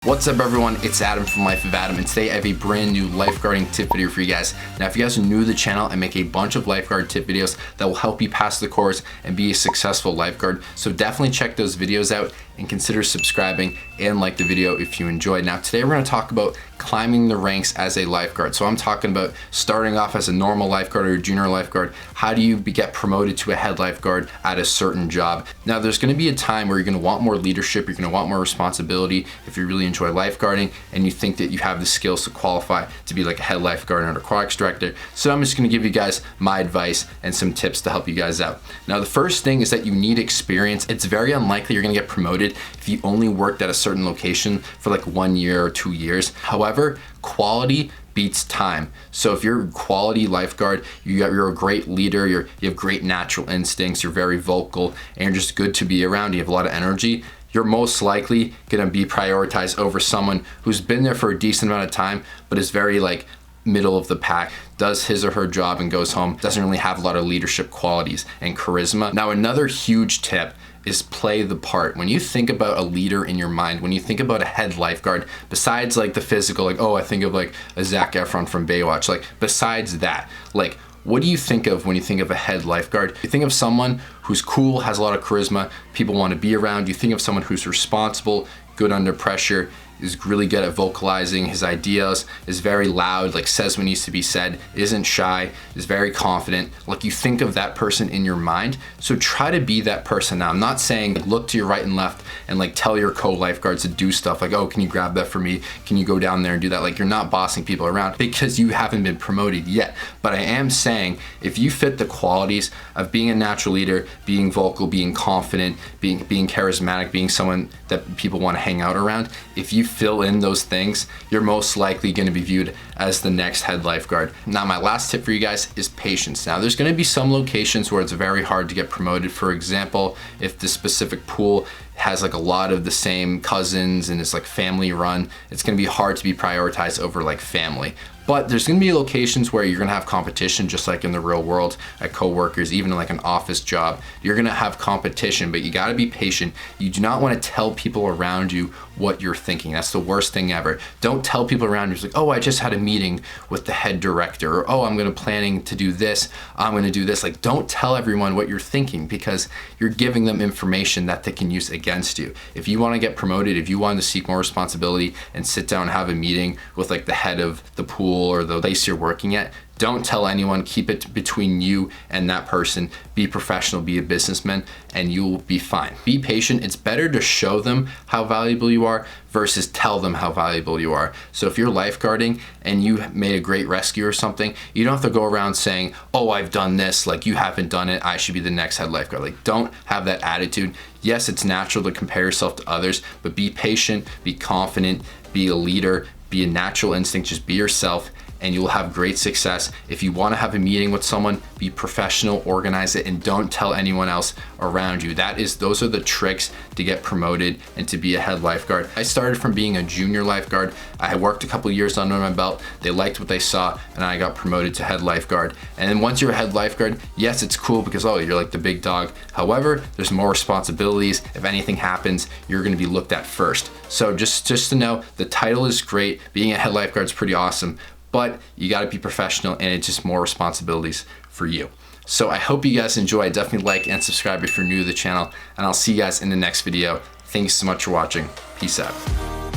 What's up everyone, it's Adam from Life of Adam, and today I have a brand new lifeguarding tip video for you guys. Now if you guys are new to the channel, I make a bunch of lifeguard tip videos that will help you pass the course and be a successful lifeguard. So definitely check those videos out and consider subscribing and like the video if you enjoyed. Now today we're going to talk about climbing the ranks as a lifeguard. So I'm talking about starting off as a normal lifeguard or a junior lifeguard. How do you get promoted to a head lifeguard at a certain job? Now there's going to be a time where you're going to want more leadership, you're going to want more responsibility if you really enjoy lifeguarding and you think that you have the skills to qualify to be like a head lifeguard and aquatics director. So I'm just going to give you guys my advice and some tips to help you guys out. Now the first thing is that you need experience. It's very unlikely you're going to get promoted if you only worked at a certain location for like 1 year or 2 years. However, quality beats time. So if you're a quality lifeguard, you're a great leader, you have great natural instincts, you're very vocal, and you're just good to be around, you have a lot of energy, you're most likely gonna be prioritized over someone who's been there for a decent amount of time, but is very like middle of the pack, does his or her job and goes home, doesn't really have a lot of leadership qualities and charisma. Now another huge tip is play the part. When you think about a leader in your mind, when you think about a head lifeguard, besides like the physical, like, oh, I think of like a Zac Efron from Baywatch, like besides that, like what do you think of when you think of a head lifeguard? You think of someone who's cool, has a lot of charisma, people want to be around. You think of someone who's responsible, good under pressure, is really good at vocalizing his ideas, is very loud, like says what needs to be said, isn't shy, is very confident. Like you think of that person in your mind. So try to be that person. Now I'm not saying like, look to your right and left and like tell your co-lifeguards to do stuff like, oh, can you grab that for me? Can you go down there and do that? Like you're not bossing people around because you haven't been promoted yet. But I am saying if you fit the qualities of being a natural leader, being vocal, being confident, being charismatic, being someone that people want to hang out around, if you fill in those things, you're most likely going to be viewed as the next head lifeguard. Now my last tip for you guys is patience. Now there's going to be some locations where it's very hard to get promoted. For example, if the specific pool has like a lot of the same cousins and it's like family run, it's going to be hard to be prioritized over like family. But there's going to be locations where you're going to have competition, just like in the real world at coworkers, even like an office job. You're going to have competition, but you got to be patient. You do not want to tell people around you what you're thinking. That's the worst thing ever. Don't tell people around you, it's like, oh, I just had a meeting with the head director, or oh, I'm planning to do this, I'm going to do this. Like, don't tell everyone what you're thinking because you're giving them information that they can use against you. If you want to get promoted, if you want to seek more responsibility and sit down and have a meeting with like the head of the pool or the place you're working at, don't tell anyone, keep it between you and that person. Be professional, be a businessman, and you'll be fine. Be patient. It's better to show them how valuable you are versus tell them how valuable you are. So if you're lifeguarding and you made a great rescue or something, you don't have to go around saying, oh, I've done this, like you haven't done it, I should be the next head lifeguard. Like don't have that attitude. Yes, it's natural to compare yourself to others, but be patient, be confident, be a leader, be a natural instinct, just be yourself, and you'll have great success. If you want to have a meeting with someone, be professional, organize it, and don't tell anyone else around you. Those are the tricks to get promoted and to be a head lifeguard. I started from being a junior lifeguard. I worked a couple years under my belt. They liked what they saw, and I got promoted to head lifeguard. And then once you're a head lifeguard, yes, it's cool because, oh, you're like the big dog. However, there's more responsibilities. If anything happens, you're going to be looked at first. So just to know, the title is great. Being a head lifeguard is pretty awesome, but you got to be professional and it's just more responsibilities for you. So I hope you guys enjoy. Definitely like and subscribe if you're new to the channel, and I'll see you guys in the next video. Thanks so much for watching. Peace out.